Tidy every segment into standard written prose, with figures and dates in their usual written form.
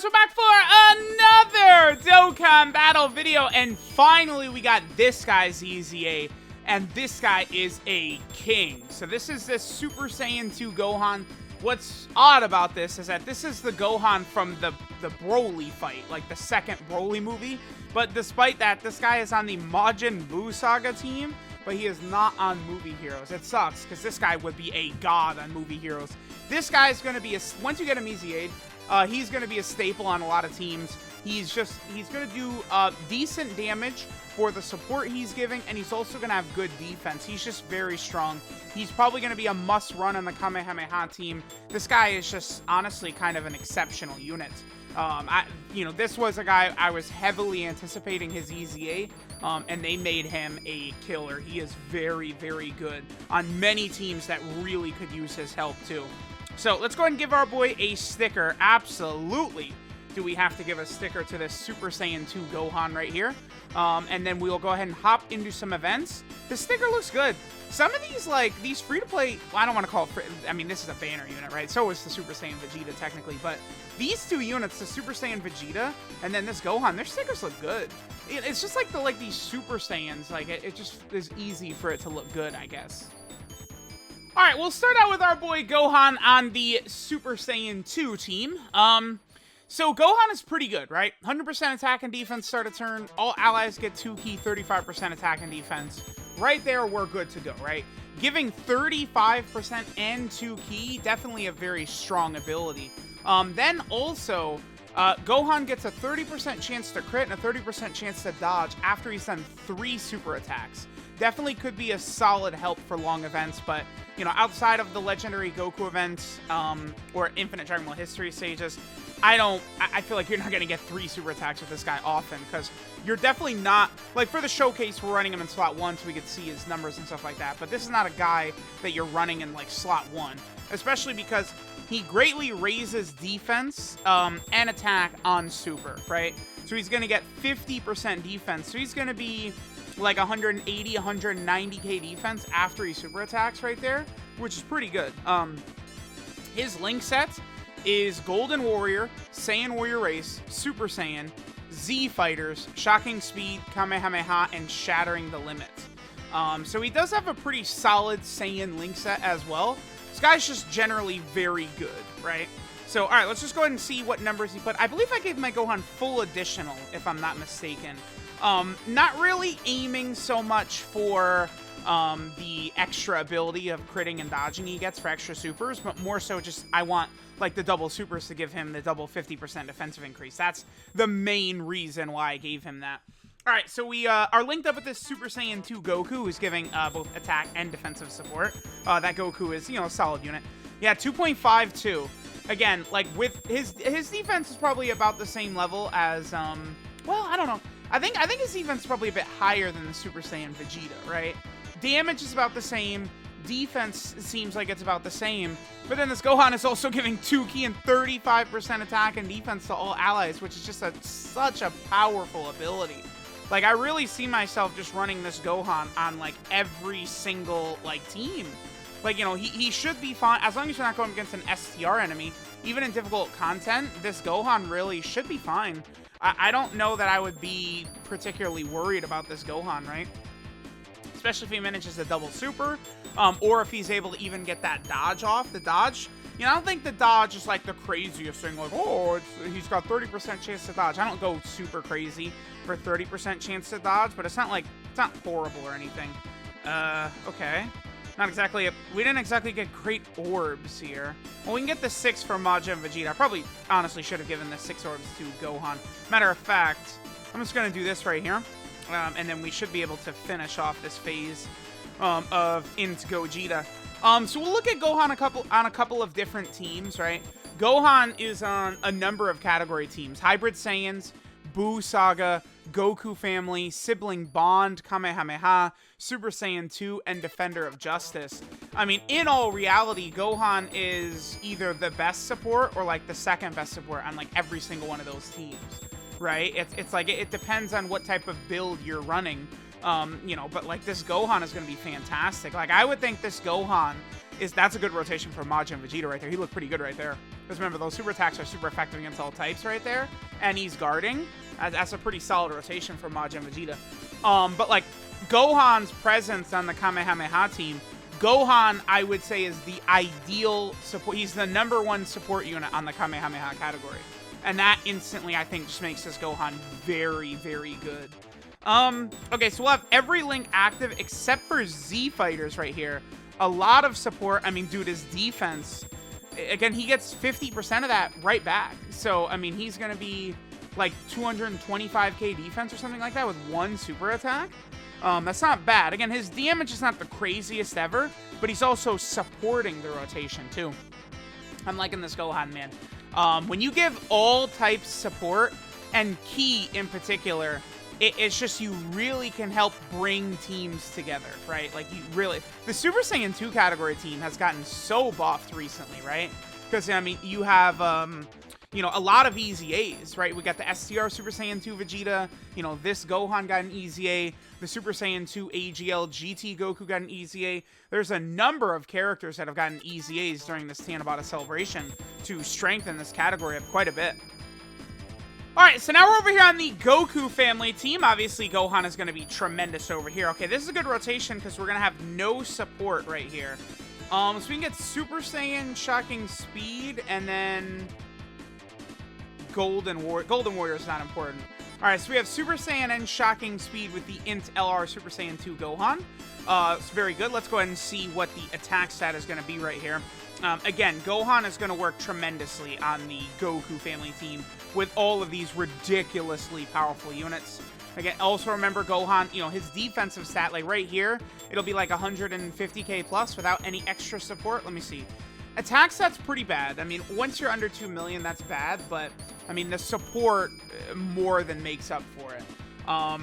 guys, we're back for another Dokkan battle video, and finally we got this guy's EZA, and this guy is a king. So this is the Super Saiyan 2 Gohan. What's odd about this is that this is the Gohan from the Broly fight, like the second Broly movie, but despite that, this guy is on the Majin Buu Saga team, but he is not on Movie Heroes. It sucks, because this guy would be a god on Movie Heroes. This guy is going to be, once you get him EZA'd, he's going to be a staple on a lot of teams. He's going to do decent damage for the support he's giving, and he's also going to have good defense. He's just very strong. He's probably going to be a must-run on the Kamehameha team. This guy is just, honestly, kind of an exceptional unit. This was a guy I was heavily anticipating his EZA, and they made him a killer. He is very, very good on many teams that really could use his help, too. So let's go ahead and give our boy a sticker. Absolutely do we have to give a sticker to this Super Saiyan 2 Gohan right here. And then we'll go ahead and hop into some events. The sticker looks good. Some of these, these free-to-play, well, I don't want to call it free, I mean, this is a banner unit, right? So is the Super Saiyan Vegeta, technically. But these two units, the Super Saiyan Vegeta and then this Gohan, their stickers look good. It's just like these Super Saiyans. It just is easy for it to look good, I guess. Alright, we'll start out with our boy Gohan on the Super Saiyan 2 team. So Gohan is pretty good, right? 100% attack and defense start a turn. All allies get 2 key, 35% attack and defense. Right there, we're good to go, right? Giving 35% and 2 key, definitely a very strong ability. Then also, Gohan gets a 30% chance to crit and a 30% chance to dodge after he's done 3 super attacks. Definitely could be a solid help for long events, but, outside of the legendary Goku events, or Infinite Dragon Ball History stages, I feel like you're not going to get 3 super attacks with this guy often, because you're definitely not, for the showcase, we're running him in slot 1 so we could see his numbers and stuff like that, but this is not a guy that you're running in, slot 1, especially because he greatly raises defense, and attack on super, right? So he's going to get 50% defense, so he's going to be 180, 190k defense after he super attacks right there, which is pretty good. His link set is Golden Warrior, Saiyan Warrior Race, Super Saiyan, Z Fighters, Shocking Speed, Kamehameha, and Shattering the Limit. So he does have a pretty solid Saiyan link set as well. This guy's just generally very good, right? So, alright, let's just go ahead and see what numbers he put. I believe I gave my Gohan full additional, if I'm not mistaken. Not really aiming so much for the extra ability of critting and dodging he gets for extra supers, but more so just I want the double supers to give him the double 50% defensive increase. That's the main reason why I gave him that. Alright, so we are linked up with this Super Saiyan 2 Goku, who's giving both attack and defensive support. That Goku is, a solid unit. Yeah, 2.52. Again, with his defense is probably about the same level as, well, I don't know. I think his defense is probably a bit higher than the Super Saiyan Vegeta, right? Damage is about the same. Defense seems like it's about the same. But then this Gohan is also giving 2 key and 35% attack and defense to all allies, which is just such a powerful ability. I really see myself just running this Gohan on, every single, team. He should be fine. As long as you're not going against an STR enemy, even in difficult content, this Gohan really should be fine. I don't know that I would be particularly worried about this Gohan, right? Especially if he manages a double super, or if he's able to even get that dodge off. The dodge, I don't think the dodge is the craziest thing, he's got 30% chance to dodge. I don't go super crazy for 30% chance to dodge, but it's not horrible or anything. Okay. Not exactly we didn't exactly get great orbs here. Well, we can get the 6 from Majin Vegeta. I probably honestly should have given the 6 orbs to Gohan. Matter of fact, I'm just going to do this right here. And then we should be able to finish off this phase into Gogeta. So we'll look at Gohan on a couple of different teams, right? Gohan is on a number of category teams. Hybrid Saiyans, Buu Saga, Goku Family, Sibling Bond, Kamehameha, Super Saiyan 2, and Defender of Justice. I mean, in all reality, Gohan is either the best support or the second best support on every single one of those teams, right? It depends on what type of build you're running. But this Gohan is going to be fantastic. I would think this Gohan that's a good rotation for Majin Vegeta right there. He looked pretty good right there. Because remember, those super attacks are super effective against all types right there. And he's guarding. That's a pretty solid rotation for Majin Vegeta. But like, Gohan's presence on the Kamehameha team, Gohan, I would say, is the ideal support. He's the #1 support unit on the Kamehameha category. And that instantly, I think, just makes this Gohan very, very good. Okay, so we'll have every link active except for Z Fighters right here. A lot of support. I mean, dude, his defense, again, he gets 50% of that right back. So, I mean, he's going to be like 225k defense or something like that with 1 super attack. That's not bad. Again, his damage is not the craziest ever, but he's also supporting the rotation too. I'm liking this Gohan, man. When you give all types support, and Ki in particular, it's just you really can help bring teams together, right? Like, you really... The Super Saiyan 2 category team has gotten so buffed recently, right? Because, I mean, you have... you know, a lot of EZAs, right? We got the STR Super Saiyan 2 Vegeta. You know, this Gohan got an EZA. The Super Saiyan 2 AGL GT Goku got an EZA. There's a number of characters that have gotten EZAs during this Tanabata celebration to strengthen this category up quite a bit. Alright, so now we're over here on the Goku family team. Obviously, Gohan is going to be tremendous over here. Okay, this is a good rotation because we're going to have no support right here. So we can get Super Saiyan, Shocking Speed, and then... Golden Warrior is not important. Alright, so we have Super Saiyan and Shocking Speed with the Int LR Super Saiyan 2 Gohan. It's very good. Let's go ahead and see what the attack stat is going to be right here. Again, Gohan is going to work tremendously on the Goku family team with all of these ridiculously powerful units. Again, also remember Gohan, you know, his defensive stat, like right here, it'll be like 150k plus without any extra support. Let me see. Attack stat's pretty bad. I mean, once you're under 2 million, that's bad, but, I mean, the support more than makes up for it. Let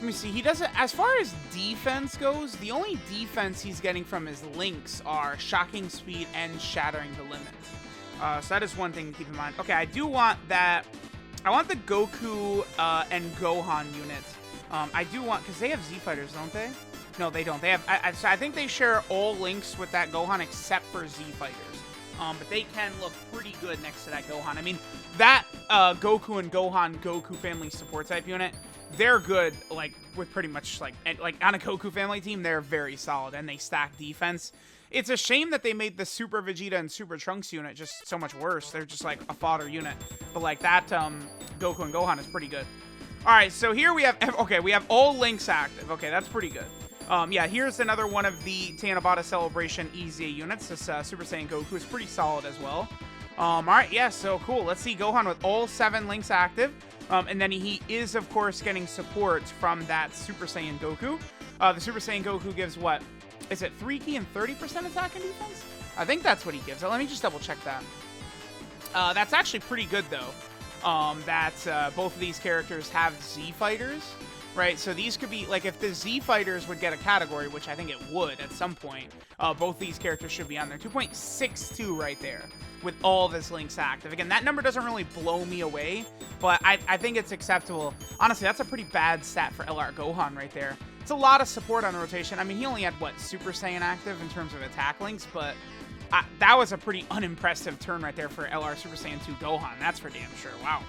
me see. He doesn't, as far as defense goes, the only defense he's getting from his links are Shocking Speed and Shattering the Limits. So that is one thing to keep in mind. Okay, I do want that. I want the Goku and Gohan units. I do want, because they have Z Fighters, don't they? No, they don't. They have. I think they share all links with that Gohan except for Z Fighters. But they can look pretty good next to that Gohan. I mean, that Goku and Gohan Goku family support type unit, they're good. Like with pretty much like on a Goku family team, they're very solid and they stack defense. It's a shame that they made the Super Vegeta and Super Trunks unit just so much worse. They're just like a fodder unit. But like that Goku and Gohan is pretty good. All right, so here we have. Okay, we have all links active. Okay, that's pretty good. Yeah, here's another one of the Tanabata Celebration EZA units. This Super Saiyan Goku is pretty solid as well. Alright, yeah, so cool. Let's see Gohan with all 7 links active. And then he is, of course, getting support from that Super Saiyan Goku. The Super Saiyan Goku gives what? Is it 3 key and 30% attack and defense? I think that's what he gives. Let me just double check that. That's actually pretty good, though. That both of these characters have Z Fighters. Right, so these could be, like, if the Z Fighters would get a category, which I think it would at some point, both these characters should be on there. 2.62 right there, with all of his links active. Again, that number doesn't really blow me away, but I think it's acceptable. Honestly, that's a pretty bad stat for LR Gohan right there. It's a lot of support on the rotation. I mean, he only had, what, Super Saiyan active in terms of attack links, but that was a pretty unimpressive turn right there for LR Super Saiyan 2 Gohan. That's for damn sure. Wow.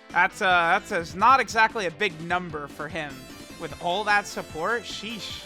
That's not exactly a big number for him with all that support. Sheesh.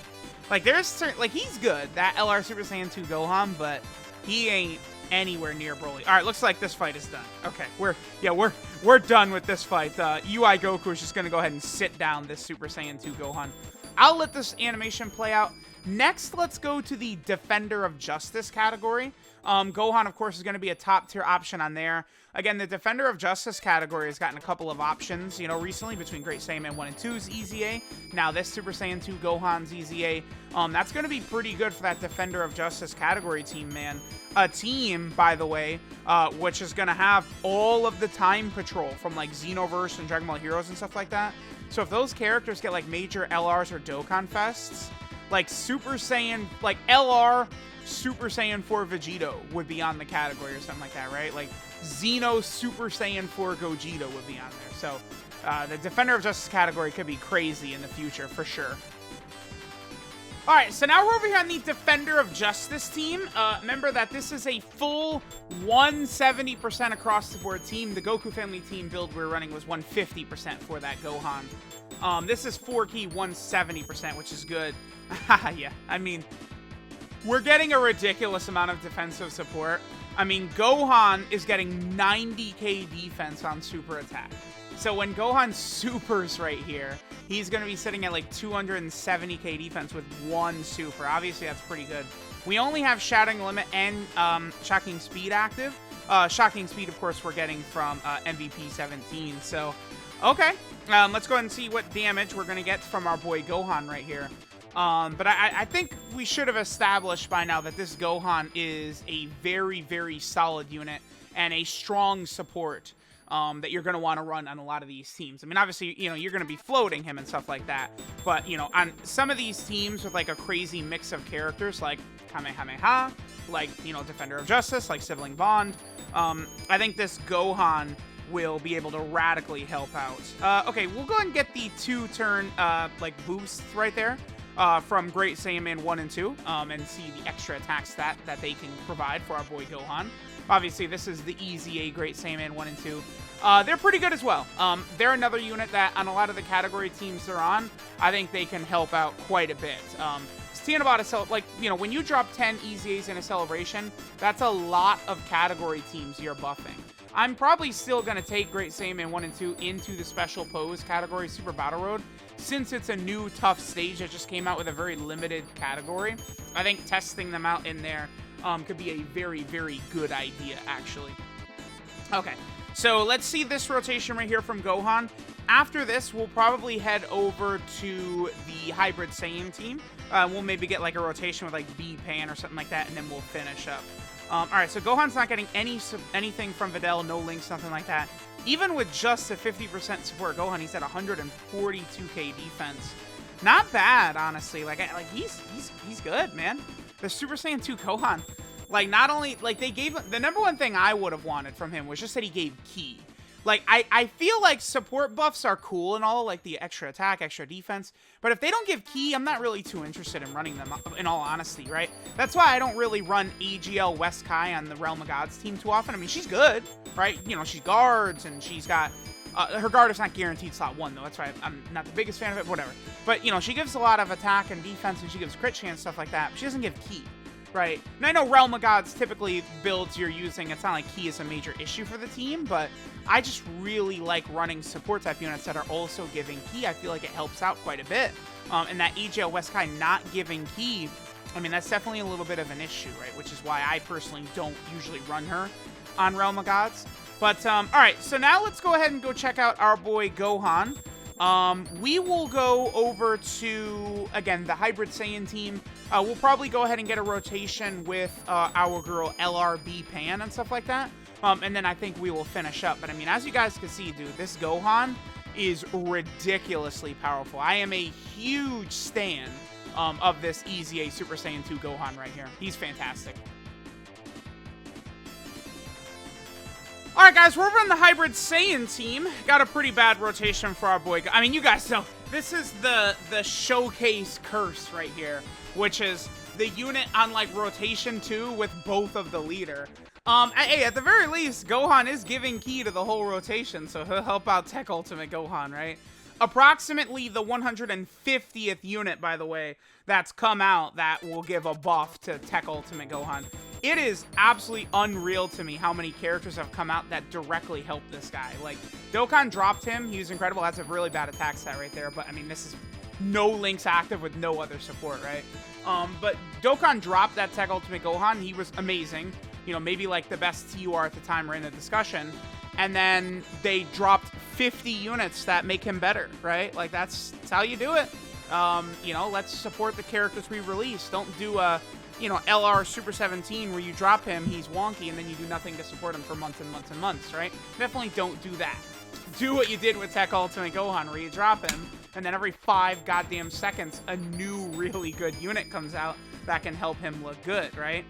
Like there's certain, like he's good, that LR Super Saiyan 2 Gohan, but he ain't anywhere near Broly. All right, looks like this fight is done. Okay, we're done with this fight. UI Goku is just gonna go ahead and sit down this Super Saiyan 2 Gohan. I'll let this animation play out. Next, let's go to the Defender of Justice category. Gohan, of course, is going to be a top-tier option on there. Again, the Defender of Justice category has gotten a couple of options, you know, recently between Great Saiyaman 1 and 2's EZA. Now this Super Saiyan 2 Gohan's EZA. That's going to be pretty good for that Defender of Justice category team, man. A team, by the way, which is going to have all of the Time Patrol from, like, Xenoverse and Dragon Ball Heroes and stuff like that. So if those characters get, like, major LRs or Dokkan Fests, like Super Saiyan, like LR Super Saiyan 4 Vegito would be on the category or something like that, right? Like Xeno Super Saiyan 4 Gogeta would be on there. So the Defender of Justice category could be crazy in the future for sure. All right, so now we're over here on the Defender of Justice team. Remember that this is a full 170% across the board team. The Goku family team build we're running was 150% for that Gohan. This is 4-key 170%, which is good. Yeah, I mean, we're getting a ridiculous amount of defensive support. I mean, Gohan is getting 90k defense on super attack. So when Gohan supers right here, he's going to be sitting at like 270k defense with one super. Obviously, that's pretty good. We only have Shattering Limit and Shocking Speed active. Shocking Speed, of course, we're getting from MVP 17. So, okay. Let's go ahead and see what damage we're going to get from our boy Gohan right here. But I think we should have established by now that this Gohan is a very, very solid unit and a strong support that you're going to want to run on a lot of these teams. I mean, obviously, you know, you're going to be floating him and stuff like that. But, you know, on some of these teams with, like, a crazy mix of characters, like Kamehameha, like, you know, Defender of Justice, like Sibling Bond, I think this Gohan will be able to radically help out. Okay, we'll go ahead and get the 2-turn, like, boosts right there. From Great Saiyan 1 and 2, and see the extra attack stat that they can provide for our boy Gohan. Obviously, this is the EZA Great Saiyan 1 and 2. They're pretty good as well. They're another unit that, on a lot of the category teams they're on, I think they can help out quite a bit. Seeing about like, you know, when you drop 10 EZAs in a celebration, that's a lot of category teams you're buffing. I'm probably still going to take Great Saiyan 1 and 2 into the special pose category Super Battle Road, since it's a new tough stage that just came out with a very limited category. I think testing them out in there could be a very, very good idea, actually. Okay, so let's see this rotation right here from Gohan. After this, we'll probably head over to the Hybrid Saiyan team. We'll maybe get like a rotation with like B-Pan or something like that, and then we'll finish up. All right, so Gohan's not getting anything from Videl, no links, nothing like that. Even with just a 50% support Gohan, he's at 142k defense. Not bad, honestly. Like he's good, man. The Super Saiyan 2 Gohan, like, not only, like, they gave the number one thing I would have wanted from him was just that he gave ki. Like, I feel like support buffs are cool and all, like the extra attack, extra defense, but if they don't give ki, I'm not really too interested in running them, in all honesty, right? That's why I don't really run AGL West Kai on the Realm of Gods team too often. I mean, she's good, right? You know, she's guards, and she's got, her guard is not guaranteed slot 1, though. That's why I'm not the biggest fan of it, whatever. But, you know, she gives a lot of attack and defense, and she gives crit chance, stuff like that, but she doesn't give ki. Right, and I know Realm of Gods typically builds you're using, it's not like ki is a major issue for the team, but I just really like running support type units that are also giving ki. I feel like it helps out quite a bit. And that AGL West Kai not giving ki, I mean, that's definitely a little bit of an issue, right? Which is why I personally don't usually run her on Realm of Gods. But, all right, so now let's go ahead and go check out our boy Gohan. We will go over to, again, the Hybrid Saiyan team. We'll probably go ahead and get a rotation with our girl LRB Pan and stuff like that. And then I think we will finish up. But, I mean, as you guys can see, dude, this Gohan is ridiculously powerful. I am a huge stan of this EZA Super Saiyan 2 Gohan right here. He's fantastic. Alright guys, we're over on the Hybrid Saiyan team. Got a pretty bad rotation for our boy. I mean, you guys know, this is the showcase curse right here, which is the unit on, like, rotation 2 with both of the leader. Hey, at the very least, Gohan is giving ki to the whole rotation, so he'll help out Tech Ultimate Gohan, right? Approximately the 150th unit, by the way, that's come out that will give a buff to Tech Ultimate Gohan. It is absolutely unreal to me how many characters have come out that directly help this guy. Like, Dokkan dropped him. He was incredible. That's a really bad attack stat right there. But, I mean, this is no links active with no other support, right? But Dokkan dropped that Tech Ultimate Gohan. He was amazing. You know, maybe, like, the best TUR at the time we're in the discussion. And then they dropped 50 units that make him better, right? Like, that's how you do it. You know, let's support the characters we release. Don't do a, you know, LR Super 17 where you drop him, he's wonky, and then you do nothing to support him for months and months and months, right? Definitely don't do that. Do what you did with Tech Ultimate Gohan, where you drop him, and then every 5 goddamn seconds, a new really good unit comes out that can help him look good, right?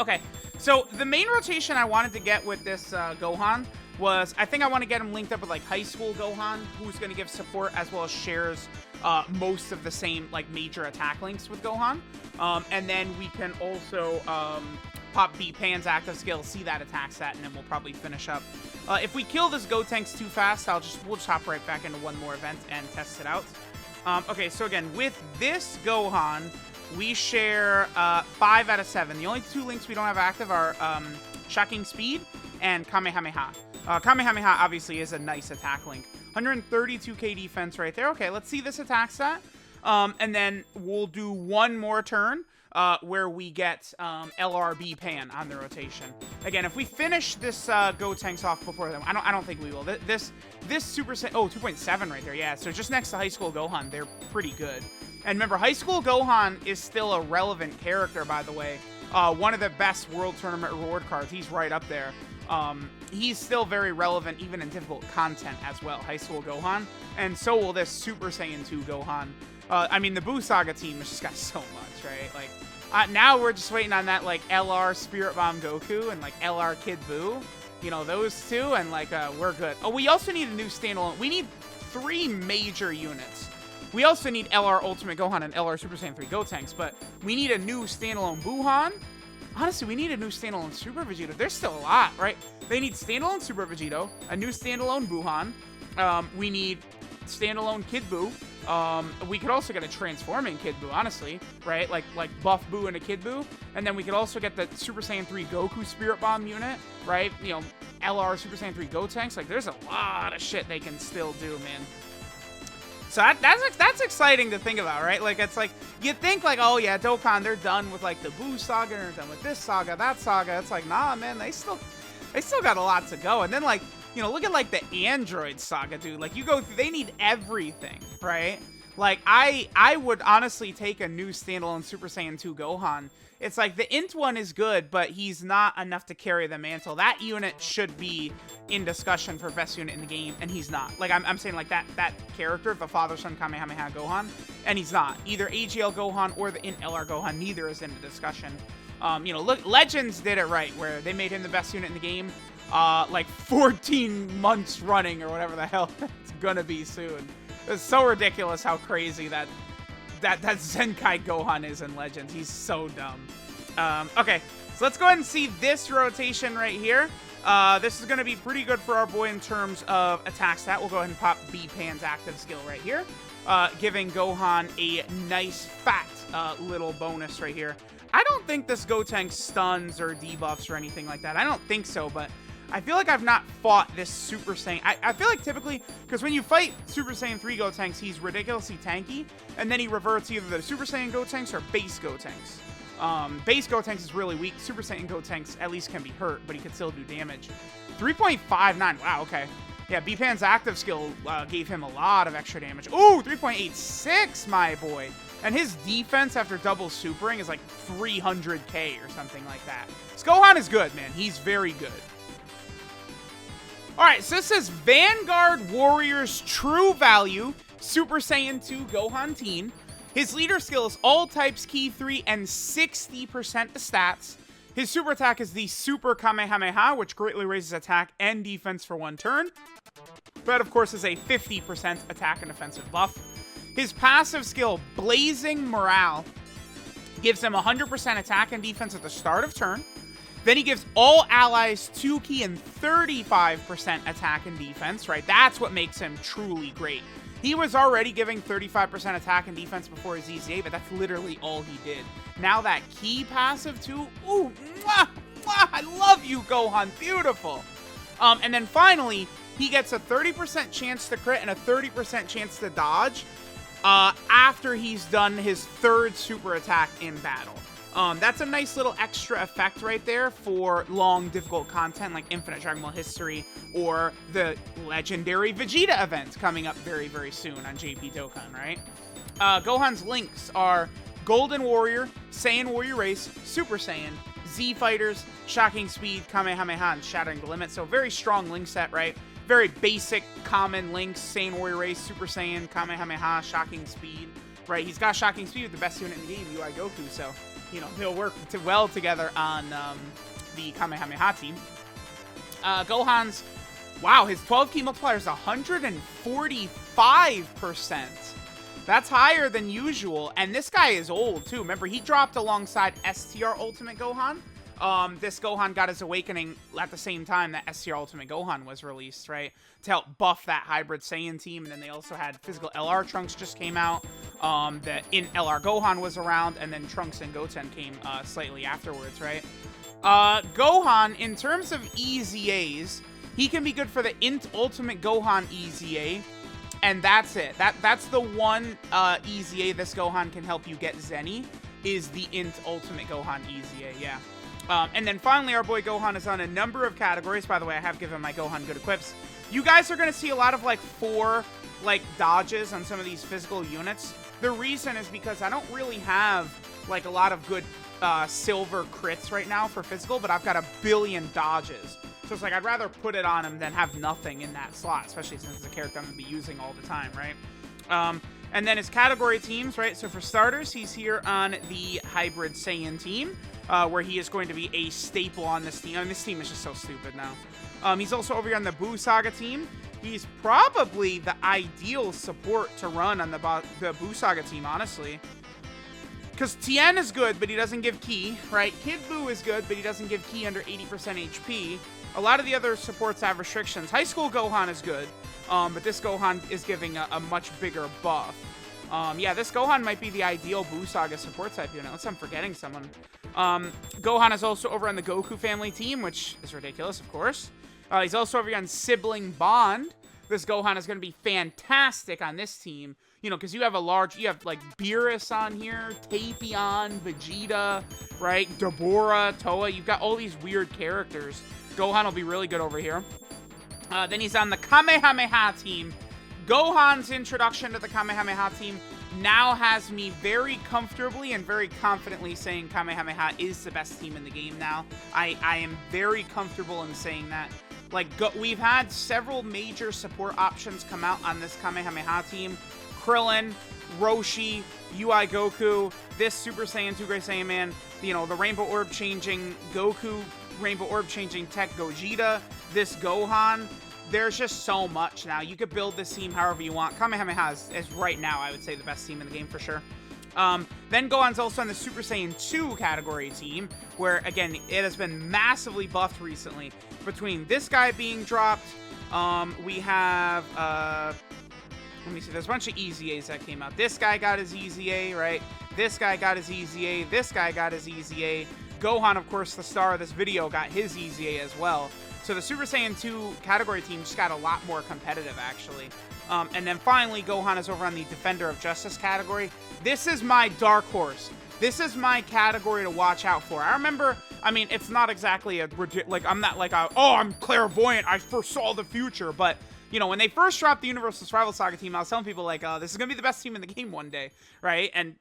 Okay, so the main rotation I wanted to get with this Gohan was, I think I want to get him linked up with, like, High School Gohan, who's going to give support, as well as shares most of the same, like, major attack links with Gohan. And then we can also pop B-Pan's active skill, see that attack stat, and then we'll probably finish up. If we kill this Gotenks too fast, we'll just hop right back into one more event and test it out. Okay, so again, with this Gohan, we share 5 out of 7. The only 2 links we don't have active are Shocking Speed and Kamehameha. Kamehameha obviously is a nice attack link. 132k defense right there. Okay, let's see this attack stat. And then we'll do one more turn where we get LRB Pan on the rotation. Again, if we finish this Gotenks off before them, I don't think we will. This Super Saiyan, oh, 2.7 right there. Yeah, so just next to High School Gohan, they're pretty good. And remember, High School Gohan is still a relevant character, by the way. One of the best World Tournament reward cards. He's right up there. He's still very relevant, even in difficult content as well, High School Gohan. And so will this Super Saiyan 2 Gohan. I mean, the Buu Saga team has just got so much, right? Like, now we're just waiting on that, like, LR Spirit Bomb Goku and, like, LR Kid Buu. You know, those two, and, like, we're good. Oh, we also need a new standalone. We need 3 major units. We also need LR Ultimate Gohan and LR Super Saiyan 3 Gotenks, but we need a new standalone Buuhan. Honestly, we need a new standalone Super Vegito. There's still a lot, right? They need standalone Super Vegito, a new standalone Buuhan. We need standalone Kid Buu. We could also get a transforming Kid Buu, honestly, right? Like buff Buu and a Kid Buu. And then we could also get the Super Saiyan 3 Goku Spirit Bomb unit, right? You know, LR Super Saiyan 3 Gotenks. Like, there's a lot of shit they can still do, man. So that's exciting to think about, right? Like, it's like, you think, like, oh, yeah, Dokkan, they're done with, like, the Buu Saga, they're done with this saga, that saga. It's like, nah, man, they still got a lot to go. And then, like, you know, look at, like, the Android Saga, dude. Like, you go through, they need everything, right? Like, I would honestly take a new standalone Super Saiyan 2 Gohan. It's like, the Int one is good, but he's not enough to carry the mantle. That unit should be in discussion for best unit in the game, and he's not. Like, I'm saying, like, that character, the Father-Son Kamehameha Gohan, and he's not. Either AGL Gohan or the Int LR Gohan, neither is in the discussion. You know, look, Legends did it right, where they made him the best unit in the game, like, 14 months running, or whatever the hell it's gonna be soon. It's so ridiculous how crazy that Zenkai Gohan is in Legends. He's so dumb. Okay, so let's go ahead and see this rotation right here. This is going to be pretty good for our boy in terms of attack stat. We'll go ahead and pop B-Pan's active skill right here, giving Gohan a nice fat little bonus right here. I don't think this Gotenks stuns or debuffs or anything like that. I don't think so, but I feel like I've not fought this Super Saiyan. I feel like typically, because when you fight Super Saiyan 3 Gotenks, he's ridiculously tanky, and then he reverts either the Super Saiyan Gotenks or base Gotenks. Base Gotenks is really weak. Super Saiyan Gotenks at least can be hurt, but he can still do damage. 3.59. Wow, okay. Yeah, B-Pan's active skill gave him a lot of extra damage. Ooh, 3.86, my boy. And his defense after double supering is like 300k or something like that. So Gohan is good, man. He's very good. Alright, so this is Vanguard Warrior's True Value Super Saiyan 2 Gohan Teen. His leader skill is all types key 3 and 60% the stats. His super attack is the Super Kamehameha, which greatly raises attack and defense for 1 turn. But of course is a 50% attack and defensive buff. His passive skill, Blazing Morale, gives him 100% attack and defense at the start of turn. Then he gives all allies 2 key and 35% attack and defense, right? That's what makes him truly great. He was already giving 35% attack and defense before his EZA, but that's literally all he did. Now that key passive too, ooh, mwah, mwah, I love you, Gohan, beautiful. And then finally, he gets a 30% chance to crit and a 30% chance to dodge after he's done his 3rd super attack in battle. That's a nice little extra effect right there for long, difficult content like Infinite Dragon Ball History or the legendary Vegeta event coming up very, very soon on JP Dokkan, right? Gohan's links are Golden Warrior, Saiyan Warrior Race, Super Saiyan, Z Fighters, Shocking Speed, Kamehameha, and Shattering the Limit. So very strong link set, right? Very basic, common links, Saiyan Warrior Race, Super Saiyan, Kamehameha, Shocking Speed, right? He's got Shocking Speed with the best unit in the game, UI Goku, so you know, they'll work well together on the Kamehameha team. Gohan's, wow, his 12 key multiplier is 145%. That's higher than usual, and this guy is old, too. Remember, he dropped alongside STR Ultimate Gohan. This Gohan got his awakening at the same time that STR Ultimate Gohan was released, right? To help buff that Hybrid Saiyan team, and then they also had physical LR Trunks just came out. The in LR Gohan was around, and then Trunks and Goten came slightly afterwards, right? Gohan, in terms of EZAs, he can be good for the Int Ultimate Gohan EZA, and that's it. That's the one EZA this Gohan can help you get Zenny, is the Int Ultimate Gohan EZA, yeah. And then finally, our boy Gohan is on a number of categories. By the way, I have given my Gohan good equips. You guys are going to see a lot of, like, 4, like, dodges on some of these physical units. The reason is because I don't really have, like, a lot of good silver crits right now for physical, but I've got a billion dodges. So it's like, I'd rather put it on him than have nothing in that slot, especially since it's a character I'm going to be using all the time, right? And then his category teams, right? So for starters, he's here on the Hybrid Saiyan team, where he is going to be a staple on this team. I mean, this team is just so stupid now. He's also over here on the Buu Saga team. He's probably the ideal support to run on the Buu Saga team, honestly. Because Tien is good, but he doesn't give ki, right? Kid Buu is good, but he doesn't give ki under 80% HP. A lot of the other supports have restrictions. High School Gohan is good, but this Gohan is giving a much bigger buff. Yeah, this Gohan might be the ideal Buu Saga support type unit, unless I'm forgetting someone. Gohan is also over on the Goku family team, which is ridiculous, of course. He's also over here on Sibling Bond. This Gohan is going to be fantastic on this team. You know, because you have like, Beerus on here, Tapion, Vegeta, right? Deborah, Toa. You've got all these weird characters. Gohan will be really good over here. Then he's on the Kamehameha team. Gohan's introduction to the Kamehameha team now has me very comfortably and very confidently saying Kamehameha is the best team in the game now. I am very comfortable in saying that. Like, we've had several major support options come out on this Kamehameha team. Krillin, Roshi, UI Goku, this Super Saiyan 2 Great Saiyan Man, you know, the Rainbow Orb changing Goku, Rainbow Orb changing Tech Gogeta, this Gohan. There's just so much now. You could build this team however you want. Kamehameha is right now, I would say, the best team in the game for sure. Then Gohan's also on the Super Saiyan 2 category team, where, again, it has been massively buffed recently. Between this guy being dropped, we have, let me see, there's a bunch of EZAs that came out. This guy got his EZA, right? This guy got his EZA. This guy got his EZA. Gohan, of course, the star of this video, got his EZA as well. So the Super Saiyan 2 category team just got a lot more competitive, actually. And then finally, Gohan is over on the Defender of Justice category. This is my dark horse. This is my category to watch out for. I remember, I mean, it's not exactly a, like, I'm not like, I'm clairvoyant, I foresaw the future, but, you know, when they first dropped the Universal Survival Saga team, I was telling people, like, this is going to be the best team in the game one day, right? And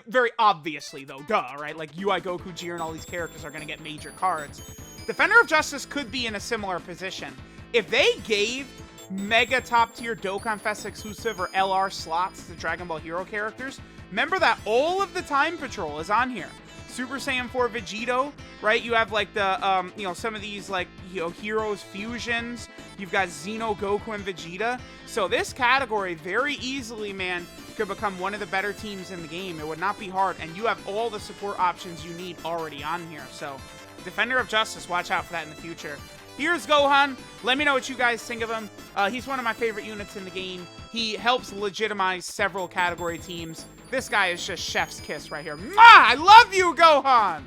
very obviously, though, duh, right? Like, UI Goku, Jiren, all these characters are going to get major cards. Defender of Justice could be in a similar position. If they gave mega top-tier Dokkan Fest exclusive or LR slots to Dragon Ball Hero characters, remember that all of the Time Patrol is on here. Super Saiyan 4 Vegito, right? You have, like, the, you know, some of these, like, you know, Heroes fusions. You've got Xeno, Goku, and Vegeta. So this category very easily, man, could become one of the better teams in the game. It would not be hard, and you have all the support options you need already on here. So Defender of Justice, watch out for that in the future. Here's Gohan. Let me know what you guys think of him. He's one of my favorite units in the game. He helps legitimize several category teams. This guy is just chef's kiss right here. Mwah! I love you, Gohan!